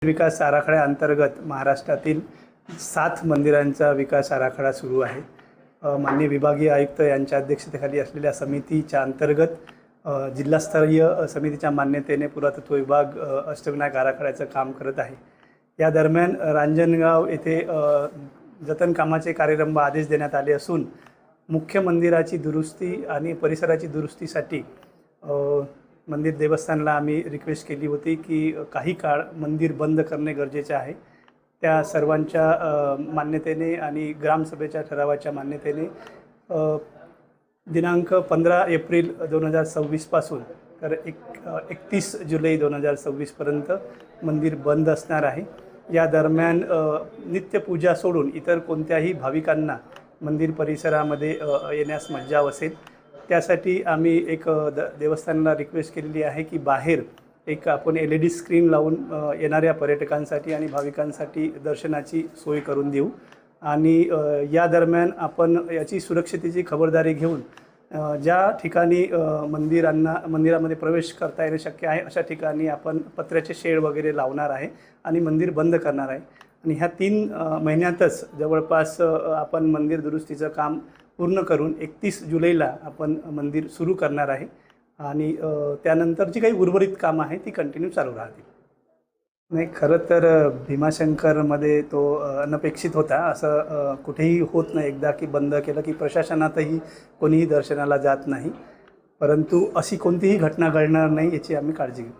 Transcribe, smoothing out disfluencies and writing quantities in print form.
विकास आराखड्याअंतर्गत महाराष्ट्रातील 7 मंदिरांचा विकास आराखडा सुरू आहे। माननीय विभागीय आयुक्त यांच्या अध्यक्षतेखाली असलेल्या समितीच्या अंतर्गत जिल्हास्तरीय समितीच्या मान्यतेने पुरातत्व विभाग अष्टविनायक आराखड्याचं काम करत आहे। या दरम्यान रांजणगाव येथे जतन कामाचे कार्यरंभ आदेश देण्यात आले असून मुख्य मंदिराची दुरुस्ती आणि परिसराची दुरुस्तीसाठी मंदिर देवस्थानला आम्ही रिक्वेस्ट केली होती की काही काळ मंदिर बंद करणे गरजेचे आहे। त्या सर्वांच्या मान्यतेने आणि ग्रामसभेच्या ठरावाच्या मान्यतेने दिनांक 15 एप्रिल 2026 पासून तर 31 जुलै 2026 पर्यंत मंदिर बंद असणार आहे। या दरम्यान नित्यपूजा सोडून इतर कोणत्याही भाविकांना मंदिर परिसरामध्ये येण्यास मज्जाव असेल। त्यासाठी आम्ही एक देवस्थानाला रिक्वेस्ट केलेली आहे की बाहेर एक आपण LED स्क्रीन लावून येणाऱ्या पर्यटकांसाठी आणि भाविकांसाठी दर्शनाची सोय करून देऊ आणि या दरम्यान आपण याची सुरक्षितेची खबरदारी घेऊन ज्या ठिकाणी मंदिरामध्ये प्रवेश करता येणे शक्य आहे अशा ठिकाणी आपण पत्र्याचे शेड वगैरे लावणार आहे आणि मंदिर बंद करणार आहे। आणि ह्या 3 महिन्यातच जवळपास आपण मंदिर दुरुस्तीचं काम पूर्ण करून 31 जुलैला आपण मंदिर सुरू करणार आहे आणि त्यानंतर जी काही उर्वरित कामं आहे ती कंटिन्यू चालू राहतील। नाही, खरं तर भीमाशंकरमध्ये तो अनपेक्षित होता। असं कुठेही होत नाही एकदा की बंद केलं की प्रशासनातही कोणीही दर्शनाला जात नाही, परंतु अशी कोणतीही घटना घडणार नाही याची आम्ही काळजी घेऊ।